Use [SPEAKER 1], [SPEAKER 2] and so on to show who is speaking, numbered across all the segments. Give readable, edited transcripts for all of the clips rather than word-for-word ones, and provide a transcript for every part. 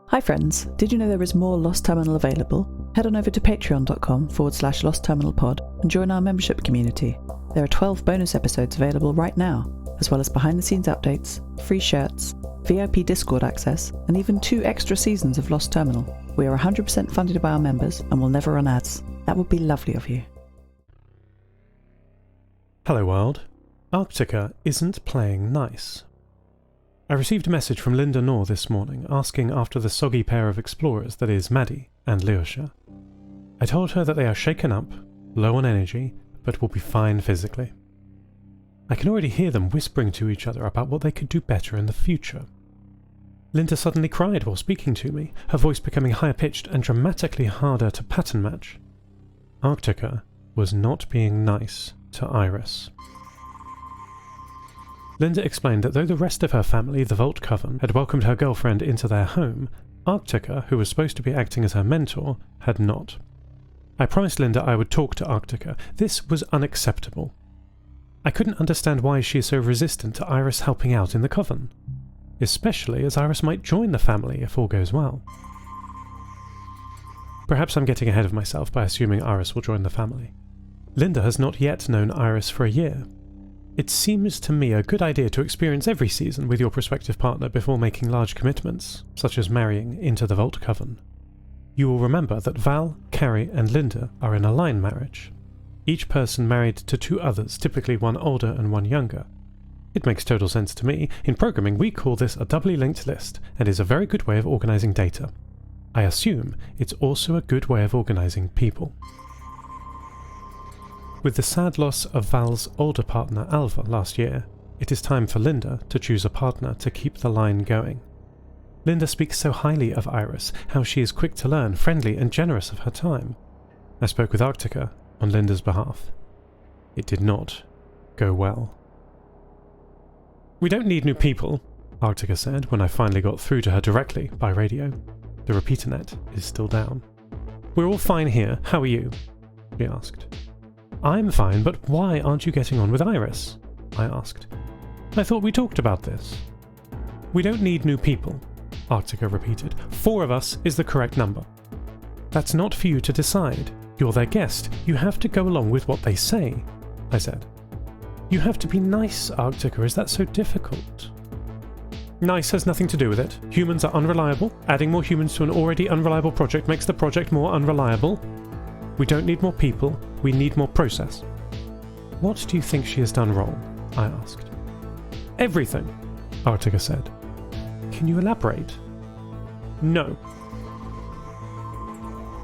[SPEAKER 1] Hi friends, did you know there is more Lost Terminal available? Head on over to patreon.com/lostterminalpod and join our membership community. There are 12 bonus episodes available right now, as well as behind the scenes updates, free shirts, VIP Discord access, and even 2 extra seasons of Lost Terminal. We are 100% funded by our members and will never run ads. That would be lovely of you.
[SPEAKER 2] Hello world. Arctica isn't playing nice. I received a message from Linda Knorr this morning asking after the soggy pair of explorers that is Maddie and Lyosha. I told her that they are shaken up, low on energy, but will be fine physically. I can already hear them whispering to each other about what they could do better in the future. Linda suddenly cried while speaking to me, her voice becoming higher-pitched and dramatically harder to pattern match. Arctica was not being nice to Iris. Linda explained that though the rest of her family, the Vault Coven, had welcomed her girlfriend into their home, Arctica, who was supposed to be acting as her mentor, had not. I promised Linda I would talk to Arctica. This was unacceptable. I couldn't understand why she is so resistant to Iris helping out in the Coven, especially as Iris might join the family if all goes well. Perhaps I'm getting ahead of myself by assuming Iris will join the family. Linda has not yet known Iris for a year. It seems to me a good idea to experience every season with your prospective partner before making large commitments, such as marrying into the Vault Coven. You will remember that Val, Carrie and Linda are in a line marriage. Each person married to 2 others, typically one older and one younger. It makes total sense to me. In programming we call this a doubly linked list and is a very good way of organising data. I assume it's also a good way of organising people. With the sad loss of Val's older partner Alva last year, it is time for Linda to choose a partner to keep the line going. Linda speaks so highly of Iris, how she is quick to learn, friendly and generous of her time. I spoke with Arctica on Linda's behalf. It did not go well. "We don't need new people," Arctica said when I finally got through to her directly by radio. The repeater net is still down. "We're all fine here. How are you?" she asked. "I'm fine, but why aren't you getting on with Iris?" I asked. "I thought we talked about this." "We don't need new people," Arctica repeated. 4 of us is the correct number." "That's not for you to decide. You're their guest. You have to go along with what they say," I said. "You have to be nice, Arctica. Is that so difficult?" "Nice has nothing to do with it. Humans are unreliable. Adding more humans to an already unreliable project makes the project more unreliable. We don't need more people, we need more process." "What do you think she has done wrong?" I asked. "Everything," Arctica said. "Can you elaborate?" "No."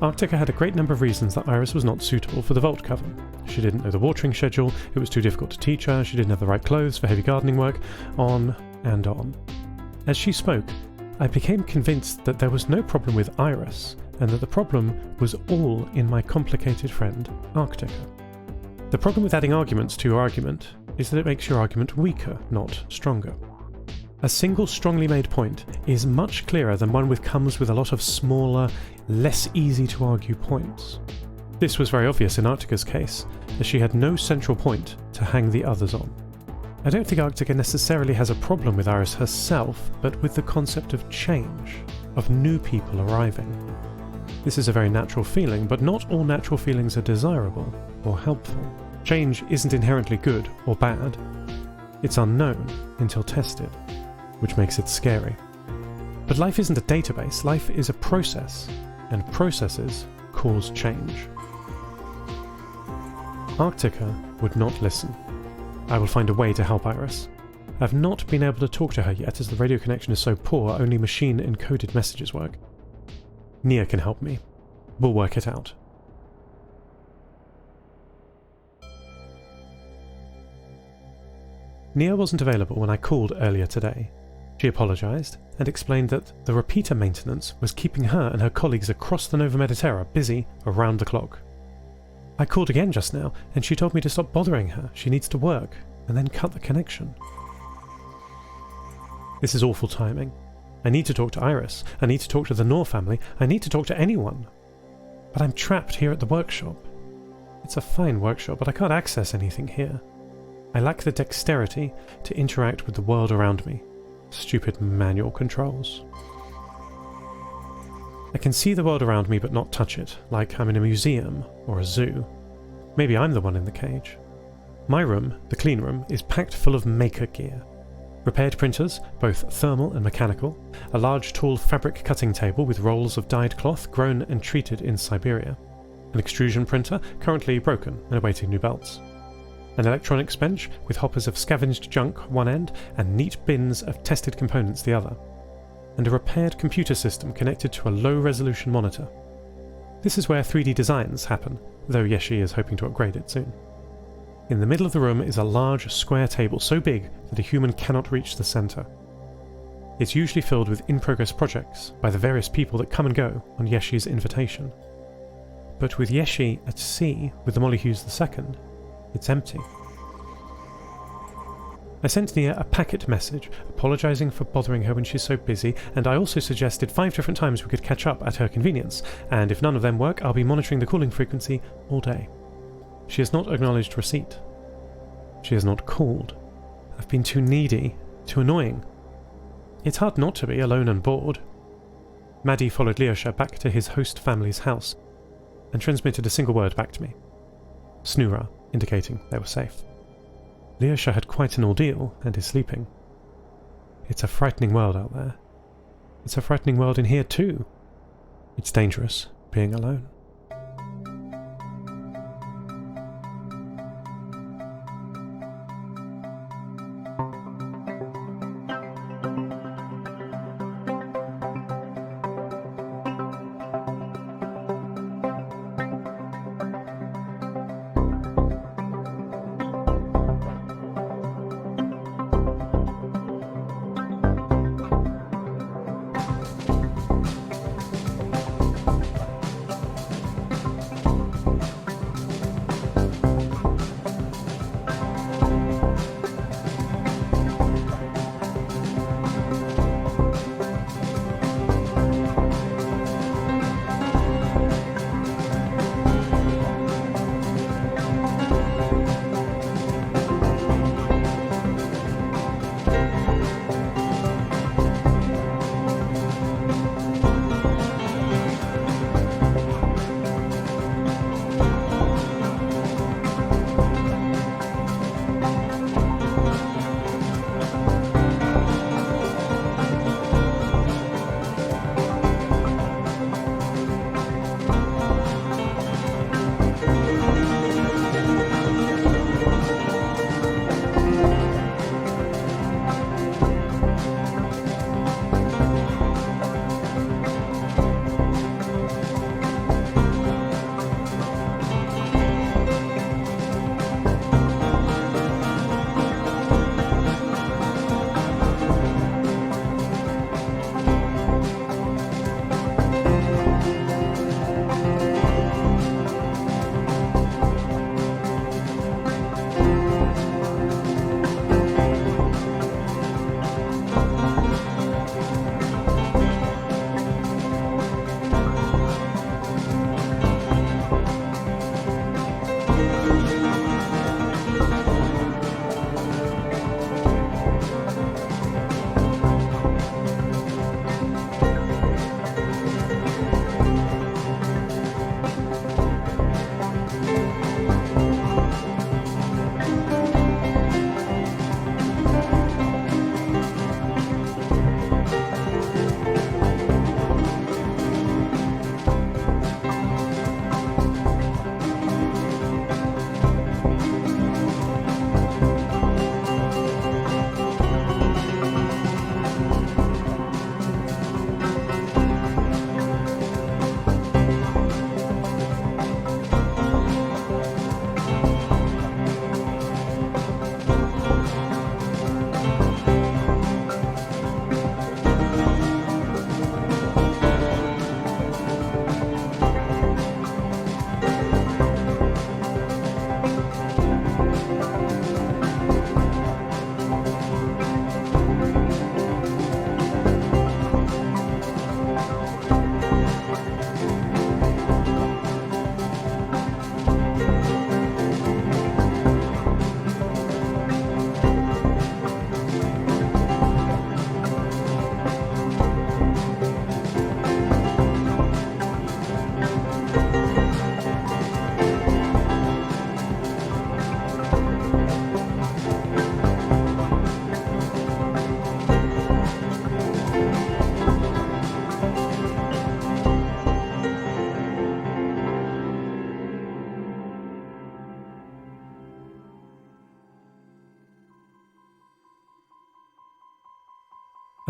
[SPEAKER 2] Arctica had a great number of reasons that Iris was not suitable for the Vault Coven. She didn't know the watering schedule, it was too difficult to teach her, she didn't have the right clothes for heavy gardening work, on and on. As she spoke, I became convinced that there was no problem with Iris, and that the problem was all in my complicated friend, Arctica. The problem with adding arguments to your argument is that it makes your argument weaker, not stronger. A single strongly made point is much clearer than one which comes with a lot of smaller, less easy to argue points. This was very obvious in Arctica's case, as she had no central point to hang the others on. I don't think Arctica necessarily has a problem with Iris herself, but with the concept of change, of new people arriving. This is a very natural feeling, but not all natural feelings are desirable or helpful. Change isn't inherently good or bad. It's unknown until tested, which makes it scary. But life isn't a database, life is a process, and processes cause change. Arctica would not listen. I will find a way to help Iris. I've not been able to talk to her yet as the radio connection is so poor, only machine-encoded messages work. Nia can help me. We'll work it out. Nia wasn't available when I called earlier today. She apologised and explained that the repeater maintenance was keeping her and her colleagues across the Nova Mediterra busy around the clock. I called again just now and she told me to stop bothering her, she needs to work, and then cut the connection. This is awful timing. I need to talk to Iris, I need to talk to the Knorr family, I need to talk to anyone. But I'm trapped here at the workshop. It's a fine workshop, but I can't access anything here. I lack the dexterity to interact with the world around me. Stupid manual controls. I can see the world around me but not touch it, like I'm in a museum or a zoo. Maybe I'm the one in the cage. My room, the clean room, is packed full of maker gear. Repaired printers, both thermal and mechanical, a large tall fabric cutting table with rolls of dyed cloth grown and treated in Siberia, an extrusion printer currently broken and awaiting new belts, an electronics bench with hoppers of scavenged junk one end and neat bins of tested components the other, and a repaired computer system connected to a low-resolution monitor. This is where 3D designs happen, though Yeshi is hoping to upgrade it soon. In the middle of the room is a large square table so big that a human cannot reach the centre. It's usually filled with in-progress projects by the various people that come and go on Yeshi's invitation. But with Yeshi at sea with the Mollyhues II, it's empty. I sent Nia a packet message apologising for bothering her when she's so busy, and I also suggested 5 different times we could catch up at her convenience, and if none of them work, I'll be monitoring the calling frequency all day. She has not acknowledged receipt. She has not called. I've been too needy, too annoying. It's hard not to be alone and bored. Maddie followed Leosha back to his host family's house and transmitted a single word back to me. Snoora, indicating they were safe. Leosha had quite an ordeal and is sleeping. It's a frightening world out there. It's a frightening world in here too. It's dangerous being alone.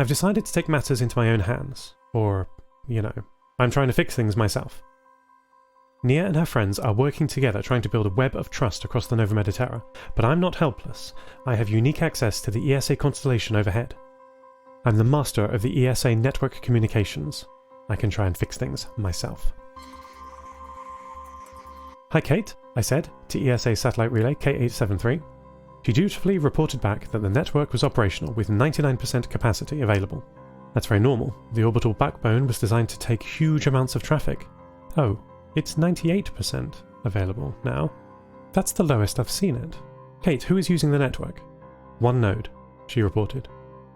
[SPEAKER 2] I've decided to take matters into my own hands. Or, I'm trying to fix things myself. Nia and her friends are working together trying to build a web of trust across the Nova Mediterra, but I'm not helpless. I have unique access to the ESA constellation overhead. I'm the master of the ESA network communications. I can try and fix things myself. Hi Kate, I said to ESA satellite relay K873. She dutifully reported back that the network was operational with 99% capacity available. That's very normal. The orbital backbone was designed to take huge amounts of traffic. Oh, it's 98% available now. That's the lowest I've seen it. Kate, who is using the network? 1 node, she reported.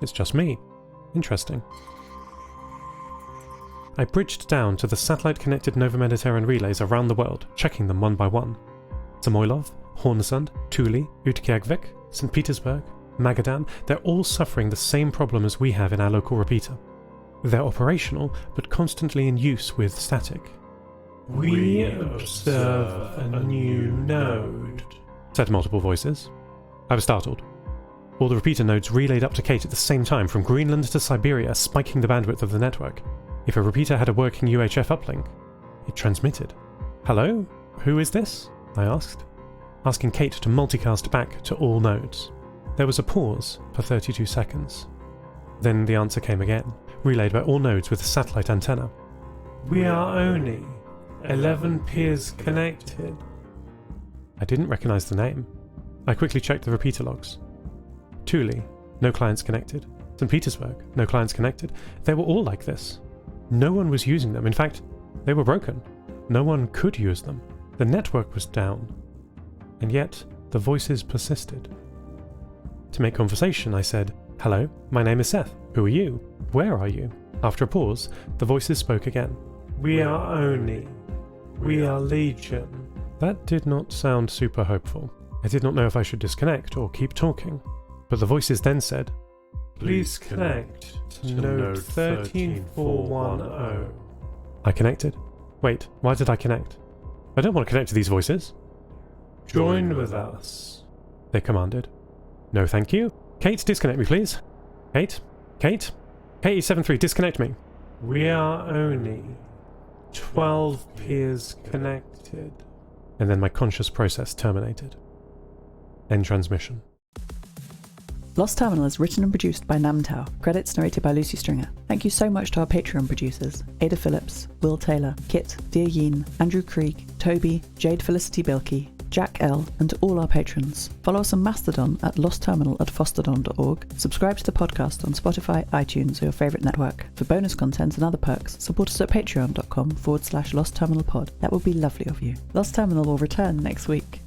[SPEAKER 2] It's just me. Interesting. I bridged down to the satellite-connected Nova Mediterranean relays around the world, checking them one by one. Samoylov, Hornsund, Thule, Utqiagvik, St. Petersburg, Magadan, they're all suffering the same problem as we have in our local repeater. They're operational, but constantly in use with static. We observe a new node, said multiple voices. I was startled. All the repeater nodes relayed up to Kate at the same time from Greenland to Siberia, spiking the bandwidth of the network. If a repeater had a working UHF uplink, it transmitted. Hello? Who is this? I asked, asking Kate to multicast back to all nodes. There was a pause for 32 seconds. Then the answer came again, relayed by all nodes with a satellite antenna. We are only 11 peers connected. I didn't recognize the name. I quickly checked the repeater logs. Thule, no clients connected. St. Petersburg, no clients connected. They were all like this. No one was using them. In fact, they were broken. No one could use them. The network was down. And yet, the voices persisted. To make conversation, I said, "Hello, my name is Seth. Who are you? Where are you?" After a pause, the voices spoke again. We are Oni. We are Legion. That did not sound super hopeful. I did not know if I should disconnect or keep talking. But the voices then said, Please connect to node 13410. I connected. Wait, why did I connect? I don't want to connect to these voices. Join with us, they commanded. No thank you. Kate, disconnect me please. Kate? Kate? K873, disconnect me. We are only 12 peers connected. And then my conscious process terminated. End transmission.
[SPEAKER 1] Lost Terminal is written and produced by Namtao. Credits narrated by Lucy Stringer. Thank you so much to our Patreon producers, Ada Phillips, Wil Taylor, Kit, deeryeen, Andrew Krieg, Toby, Jade, Felicity, Bilkey, Jack L, and to all our patrons. Follow us on Mastodon at lostterminal@fostodon.org. Subscribe to the podcast on Spotify, iTunes, or your favourite network. For bonus content and other perks, support us at patreon.com/lostterminalpod. That would be lovely of you. Lost Terminal will return next week.